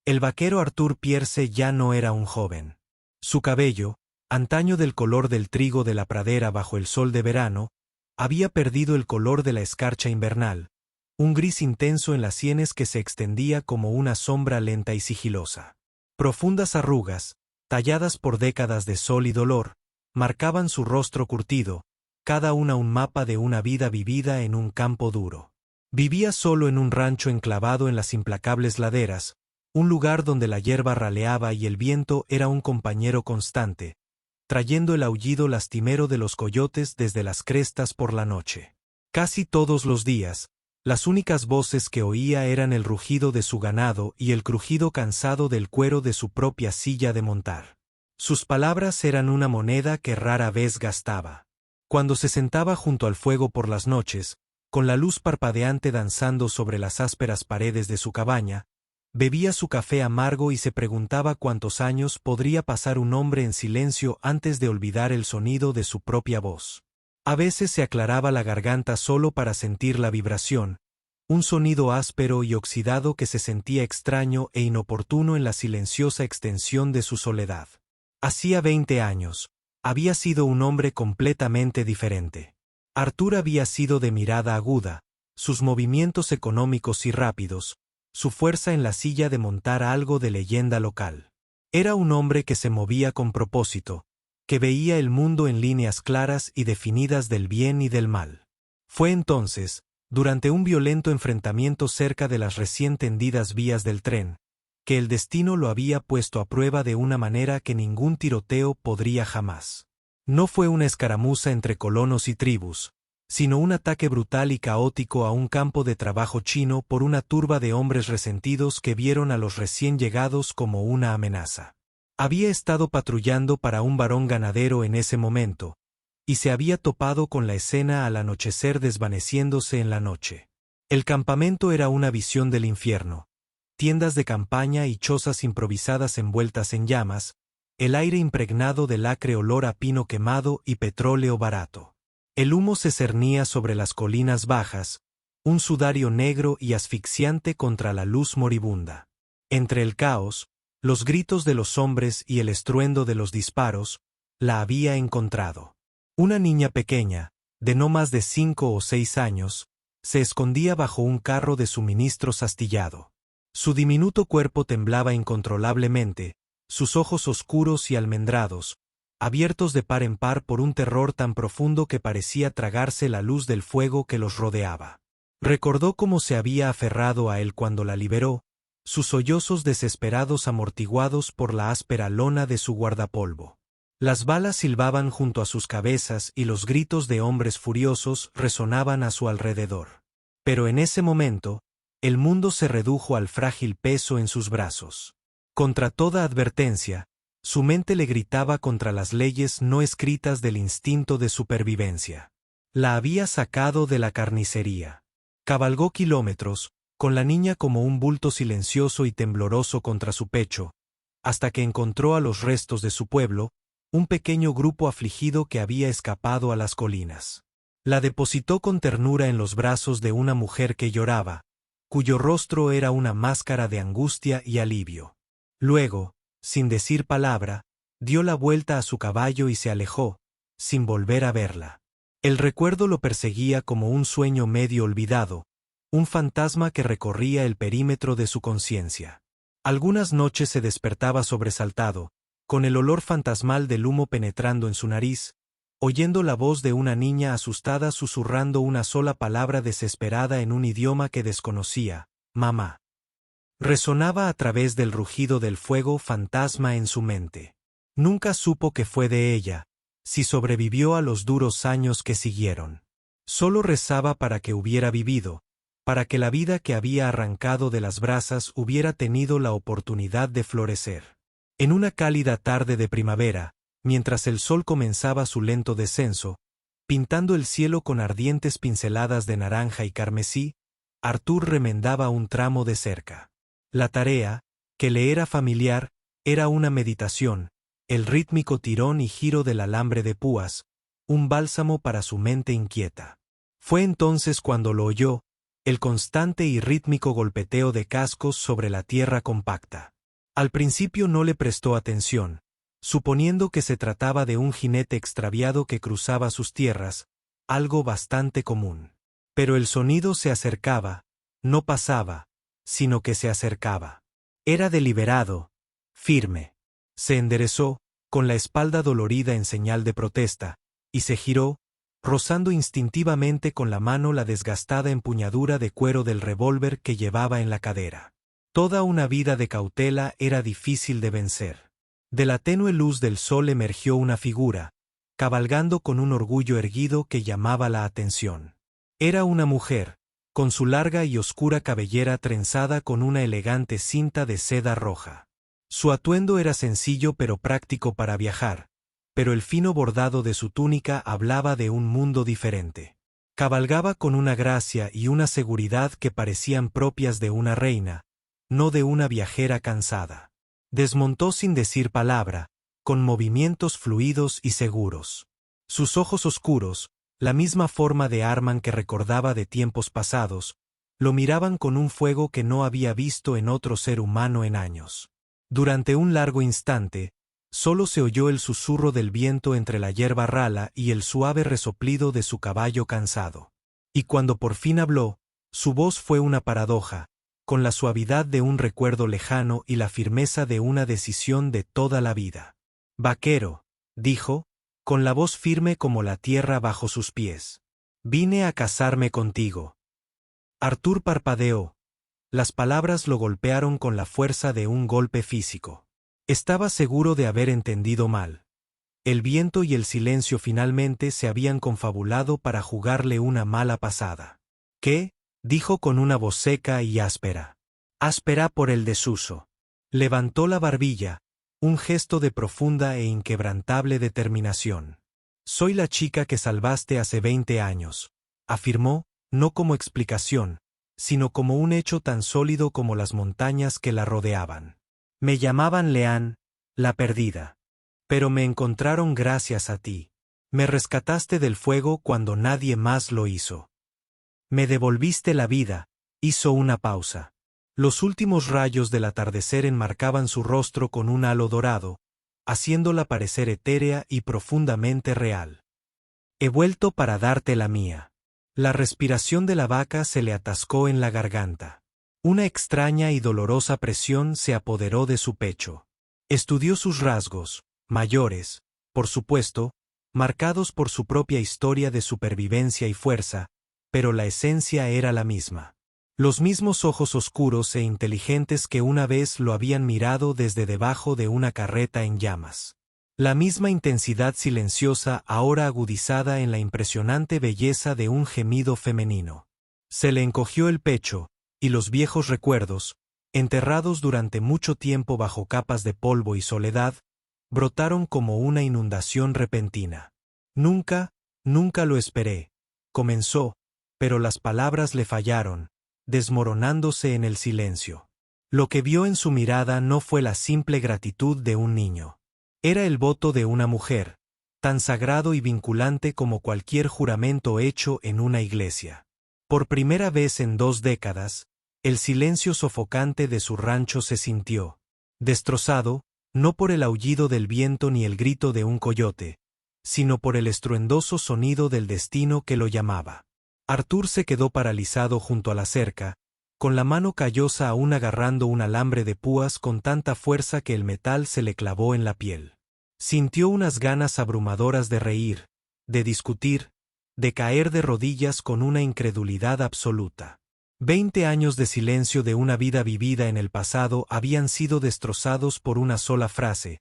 El vaquero Arthur Pierce ya no era un joven. Su cabello, antaño del color del trigo de la pradera bajo el sol de verano, había perdido el color de la escarcha invernal, un gris intenso en las sienes que se extendía como una sombra lenta y sigilosa. Profundas arrugas, talladas por décadas de sol y dolor, marcaban su rostro curtido, cada una un mapa de una vida vivida en un campo duro. Vivía solo en un rancho enclavado en las implacables laderas, un lugar donde la hierba raleaba y el viento era un compañero constante, trayendo el aullido lastimero de los coyotes desde las crestas por la noche. Casi todos los días, las únicas voces que oía eran el rugido de su ganado y el crujido cansado del cuero de su propia silla de montar. Sus palabras eran una moneda que rara vez gastaba. Cuando se sentaba junto al fuego por las noches, con la luz parpadeante danzando sobre las ásperas paredes de su cabaña, bebía su café amargo y se preguntaba cuántos años podría pasar un hombre en silencio antes de olvidar el sonido de su propia voz. A veces se aclaraba la garganta solo para sentir la vibración, un sonido áspero y oxidado que se sentía extraño e inoportuno en la silenciosa extensión de su soledad. Hacía 20 años, había sido un hombre completamente diferente. Arthur había sido de mirada aguda, sus movimientos económicos y rápidos, su fuerza en la silla de montar algo de leyenda local. Era un hombre que se movía con propósito, que veía el mundo en líneas claras y definidas del bien y del mal. Fue entonces, durante un violento enfrentamiento cerca de las recién tendidas vías del tren, que el destino lo había puesto a prueba de una manera que ningún tiroteo podría jamás. No fue una escaramuza entre colonos y tribus, sino un ataque brutal y caótico a un campo de trabajo chino por una turba de hombres resentidos que vieron a los recién llegados como una amenaza. Había estado patrullando para un varón ganadero en ese momento, y se había topado con la escena al anochecer desvaneciéndose en la noche. El campamento era una visión del infierno. Tiendas de campaña y chozas improvisadas envueltas en llamas, el aire impregnado del acre olor a pino quemado y petróleo barato. El humo se cernía sobre las colinas bajas, un sudario negro y asfixiante contra la luz moribunda. Entre el caos, los gritos de los hombres y el estruendo de los disparos, la había encontrado. Una niña pequeña, de no más de 5 o 6 años, se escondía bajo un carro de suministros astillado. Su diminuto cuerpo temblaba incontrolablemente, sus ojos oscuros y almendrados, abiertos de par en par por un terror tan profundo que parecía tragarse la luz del fuego que los rodeaba. Recordó cómo se había aferrado a él cuando la liberó, sus sollozos desesperados amortiguados por la áspera lona de su guardapolvo. Las balas silbaban junto a sus cabezas y los gritos de hombres furiosos resonaban a su alrededor. Pero en ese momento, el mundo se redujo al frágil peso en sus brazos. Contra toda advertencia, su mente le gritaba contra las leyes no escritas del instinto de supervivencia. La había sacado de la carnicería. Cabalgó kilómetros, con la niña como un bulto silencioso y tembloroso contra su pecho, hasta que encontró a los restos de su pueblo, un pequeño grupo afligido que había escapado a las colinas. La depositó con ternura en los brazos de una mujer que lloraba, cuyo rostro era una máscara de angustia y alivio. Luego, sin decir palabra, dio la vuelta a su caballo y se alejó, sin volver a verla. El recuerdo lo perseguía como un sueño medio olvidado, un fantasma que recorría el perímetro de su conciencia. Algunas noches se despertaba sobresaltado, con el olor fantasmal del humo penetrando en su nariz, oyendo la voz de una niña asustada susurrando una sola palabra desesperada en un idioma que desconocía: mamá. Resonaba a través del rugido del fuego fantasma en su mente. Nunca supo qué fue de ella, si sobrevivió a los duros años que siguieron. Solo rezaba para que hubiera vivido, para que la vida que había arrancado de las brasas hubiera tenido la oportunidad de florecer. En una cálida tarde de primavera, mientras el sol comenzaba su lento descenso, pintando el cielo con ardientes pinceladas de naranja y carmesí, Arthur remendaba un tramo de cerca. La tarea, que le era familiar, era una meditación, el rítmico tirón y giro del alambre de púas, un bálsamo para su mente inquieta. Fue entonces cuando lo oyó, el constante y rítmico golpeteo de cascos sobre la tierra compacta. Al principio no le prestó atención, suponiendo que se trataba de un jinete extraviado que cruzaba sus tierras, algo bastante común. Pero el sonido se acercaba, no pasaba, sino que se acercaba. Era deliberado, firme. Se enderezó, con la espalda dolorida en señal de protesta, y se giró, rozando instintivamente con la mano la desgastada empuñadura de cuero del revólver que llevaba en la cadera. Toda una vida de cautela era difícil de vencer. De la tenue luz del sol emergió una figura, cabalgando con un orgullo erguido que llamaba la atención. Era una mujer, con su larga y oscura cabellera trenzada con una elegante cinta de seda roja. Su atuendo era sencillo pero práctico para viajar, pero el fino bordado de su túnica hablaba de un mundo diferente. Cabalgaba con una gracia y una seguridad que parecían propias de una reina, no de una viajera cansada. Desmontó sin decir palabra, con movimientos fluidos y seguros. Sus ojos oscuros, la misma forma de Arman que recordaba de tiempos pasados, lo miraban con un fuego que no había visto en otro ser humano en años. Durante un largo instante, solo se oyó el susurro del viento entre la hierba rala y el suave resoplido de su caballo cansado. Y cuando por fin habló, su voz fue una paradoja, con la suavidad de un recuerdo lejano y la firmeza de una decisión de toda la vida. «Vaquero», dijo, con la voz firme como la tierra bajo sus pies. «Vine a casarme contigo». Arthur parpadeó. Las palabras lo golpearon con la fuerza de un golpe físico. Estaba seguro de haber entendido mal. El viento y el silencio finalmente se habían confabulado para jugarle una mala pasada. «¿Qué?», dijo con una voz seca y áspera. Áspera por el desuso. Levantó la barbilla, un gesto de profunda e inquebrantable determinación. «Soy la chica que salvaste hace 20 años», afirmó, no como explicación, sino como un hecho tan sólido como las montañas que la rodeaban. «Me llamaban Leanne, la perdida. Pero me encontraron gracias a ti. Me rescataste del fuego cuando nadie más lo hizo. Me devolviste la vida», hizo una pausa. Los últimos rayos del atardecer enmarcaban su rostro con un halo dorado, haciéndola parecer etérea y profundamente real. «He vuelto para darte la mía». La respiración de la vaca se le atascó en la garganta. Una extraña y dolorosa presión se apoderó de su pecho. Estudió sus rasgos, mayores, por supuesto, marcados por su propia historia de supervivencia y fuerza, pero la esencia era la misma. Los mismos ojos oscuros e inteligentes que una vez lo habían mirado desde debajo de una carreta en llamas. La misma intensidad silenciosa ahora agudizada en la impresionante belleza de un gemido femenino. Se le encogió el pecho, y los viejos recuerdos, enterrados durante mucho tiempo bajo capas de polvo y soledad, brotaron como una inundación repentina. «Nunca lo esperé», comenzó, pero las palabras le fallaron, desmoronándose en el silencio. Lo que vio en su mirada no fue la simple gratitud de un niño. Era el voto de una mujer, tan sagrado y vinculante como cualquier juramento hecho en una iglesia. Por primera vez en 2 décadas, el silencio sofocante de su rancho se sintió destrozado, no por el aullido del viento ni el grito de un coyote, sino por el estruendoso sonido del destino que lo llamaba. Arthur se quedó paralizado junto a la cerca, con la mano callosa aún agarrando un alambre de púas con tanta fuerza que el metal se le clavó en la piel. Sintió unas ganas abrumadoras de reír, de discutir, de caer de rodillas con una incredulidad absoluta. 20 años de silencio de una vida vivida en el pasado habían sido destrozados por una sola frase,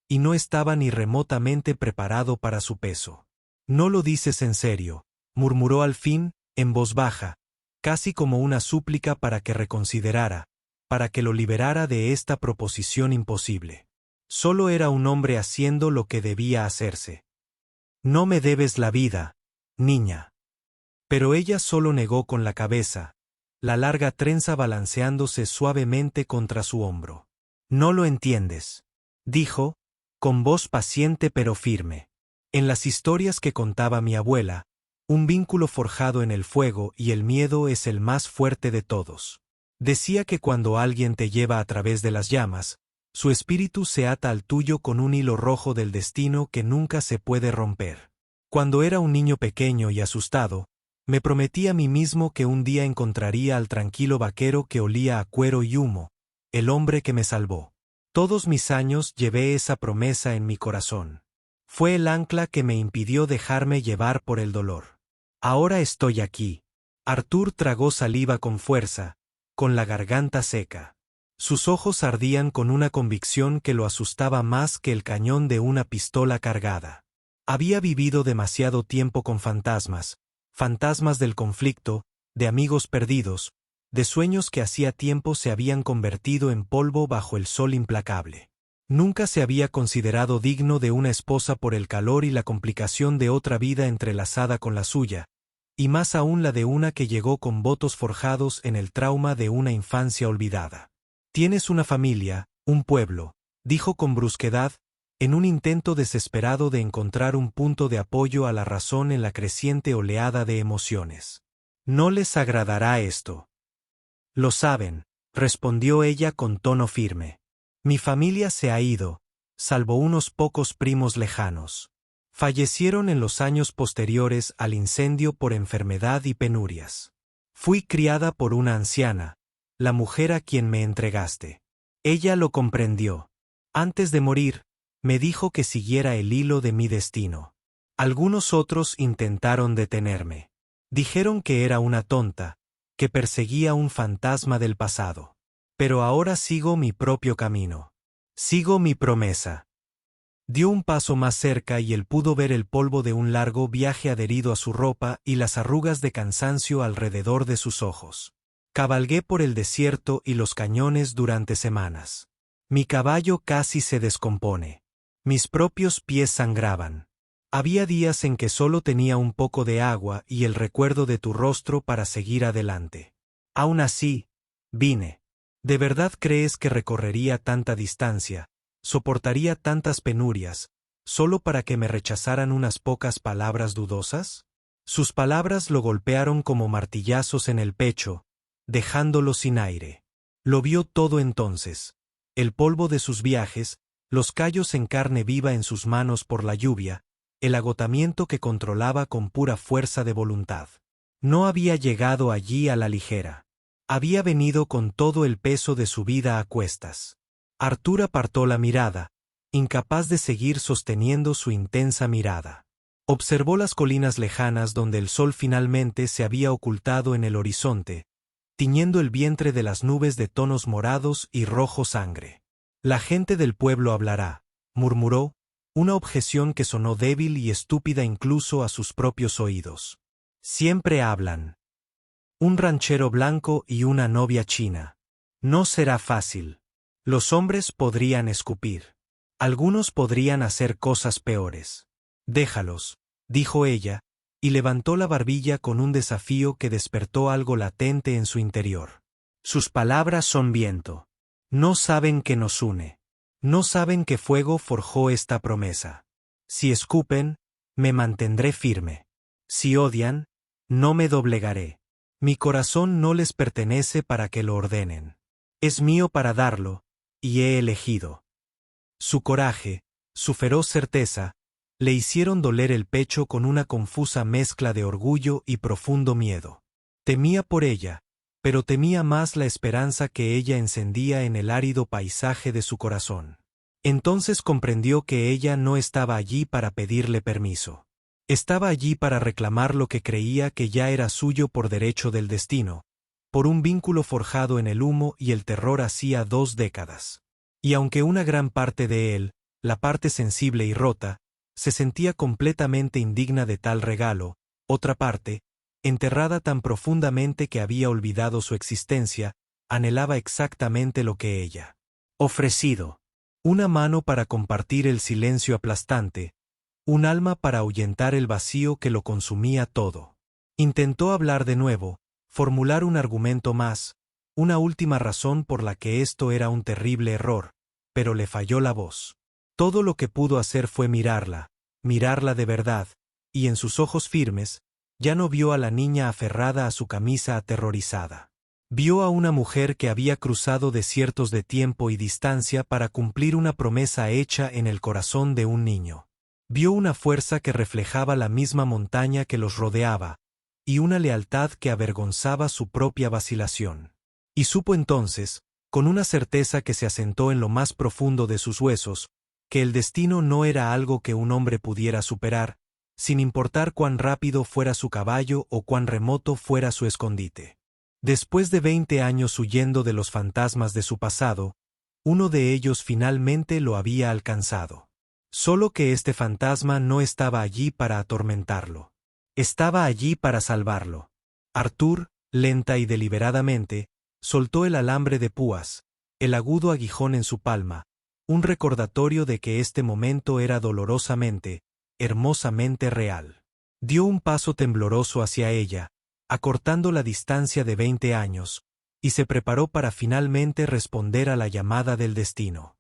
y no estaba ni remotamente preparado para su peso. «No lo dices en serio», murmuró al fin, en voz baja, casi como una súplica para que reconsiderara, para que lo liberara de esta proposición imposible. Solo era un hombre haciendo lo que debía hacerse. «No me debes la vida, niña». Pero ella solo negó con la cabeza, la larga trenza balanceándose suavemente contra su hombro. «No lo entiendes», dijo, con voz paciente pero firme. «En las historias que contaba mi abuela, un vínculo forjado en el fuego y el miedo es el más fuerte de todos. Decía que cuando alguien te lleva a través de las llamas, Su espíritu se ata al tuyo con un hilo rojo del destino que nunca se puede romper. Cuando era un niño pequeño y asustado, me prometí a mí mismo que un día encontraría al tranquilo vaquero que olía a cuero y humo, el hombre que me salvó. Todos mis años llevé esa promesa en mi corazón. Fue el ancla que me impidió dejarme llevar por el dolor. Ahora estoy aquí. Arthur tragó saliva con fuerza, con la garganta seca. Sus ojos ardían con una convicción que lo asustaba más que el cañón de una pistola cargada. Había vivido demasiado tiempo con fantasmas, fantasmas del conflicto, de amigos perdidos, de sueños que hacía tiempo se habían convertido en polvo bajo el sol implacable. Nunca se había considerado digno de una esposa por el calor y la complicación de otra vida entrelazada con la suya, y más aún la de una que llegó con votos forjados en el trauma de una infancia olvidada. «Tienes una familia, un pueblo», dijo con brusquedad, en un intento desesperado de encontrar un punto de apoyo a la razón en la creciente oleada de emociones. «No les agradará esto». «Lo saben», respondió ella con tono firme. «Mi familia se ha ido, salvo unos pocos primos lejanos. Fallecieron en los años posteriores al incendio por enfermedad y penurias. Fui criada por una anciana, la mujer a quien me entregaste. Ella lo comprendió. Antes de morir, me dijo que siguiera el hilo de mi destino. Algunos otros intentaron detenerme. Dijeron que era una tonta, que perseguía un fantasma del pasado. Pero ahora sigo mi propio camino. Sigo mi promesa». Dio un paso más cerca y él pudo ver el polvo de un largo viaje adherido a su ropa y las arrugas de cansancio alrededor de sus ojos. «Cabalgué por el desierto y los cañones durante semanas. Mi caballo casi se descompone. Mis propios pies sangraban. Había días en que solo tenía un poco de agua y el recuerdo de tu rostro para seguir adelante. Aún así, vine. ¿De verdad crees que recorrería tanta distancia, soportaría tantas penurias, solo para que me rechazaran unas pocas palabras dudosas?» Sus palabras lo golpearon como martillazos en el pecho, dejándolo sin aire. Lo vio todo entonces. El polvo de sus viajes, los callos en carne viva en sus manos por la lluvia, el agotamiento que controlaba con pura fuerza de voluntad. No había llegado allí a la ligera. Había venido con todo el peso de su vida a cuestas. Arthur apartó la mirada, incapaz de seguir sosteniendo su intensa mirada. Observó las colinas lejanas donde el sol finalmente se había ocultado en el horizonte, tiñendo el vientre de las nubes de tonos morados y rojo sangre. «La gente del pueblo hablará», murmuró, una objeción que sonó débil y estúpida incluso a sus propios oídos. «Siempre hablan. Un ranchero blanco y una novia china. No será fácil. Los hombres podrían escupir. Algunos podrían hacer cosas peores. Déjalos», dijo ella, y levantó la barbilla con un desafío que despertó algo latente en su interior. «Sus palabras son viento. No saben que nos une. No saben que fuego forjó esta promesa. Si escupen, me mantendré firme. Si odian, no me doblegaré. Mi corazón no les pertenece para que lo ordenen. Es mío para darlo, y he elegido». Su coraje, su feroz certeza, le hicieron doler el pecho con una confusa mezcla de orgullo y profundo miedo. Temía por ella, pero temía más la esperanza que ella encendía en el árido paisaje de su corazón. Entonces comprendió que ella no estaba allí para pedirle permiso. Estaba allí para reclamar lo que creía que ya era suyo por derecho del destino, por un vínculo forjado en el humo y el terror hacía 2 décadas. Y aunque una gran parte de él, la parte sensible y rota, se sentía completamente indigna de tal regalo, otra parte, enterrada tan profundamente que había olvidado su existencia, anhelaba exactamente lo que ella. Ofrecido. Una mano para compartir el silencio aplastante, un alma para ahuyentar el vacío que lo consumía todo. Intentó hablar de nuevo, formular un argumento más, una última razón por la que esto era un terrible error, pero le falló la voz. Todo lo que pudo hacer fue mirarla de verdad, y en sus ojos firmes, ya no vio a la niña aferrada a su camisa aterrorizada. Vio a una mujer que había cruzado desiertos de tiempo y distancia para cumplir una promesa hecha en el corazón de un niño. Vio una fuerza que reflejaba la misma montaña que los rodeaba, y una lealtad que avergonzaba su propia vacilación. Y supo entonces, con una certeza que se asentó en lo más profundo de sus huesos, que el destino no era algo que un hombre pudiera superar, sin importar cuán rápido fuera su caballo o cuán remoto fuera su escondite. Después de 20 años huyendo de los fantasmas de su pasado, uno de ellos finalmente lo había alcanzado. Solo que este fantasma no estaba allí para atormentarlo. Estaba allí para salvarlo. Arthur, lenta y deliberadamente, soltó el alambre de púas, el agudo aguijón en su palma, un recordatorio de que este momento era dolorosamente, hermosamente real. Dio un paso tembloroso hacia ella, acortando la distancia de 20 años, y se preparó para finalmente responder a la llamada del destino.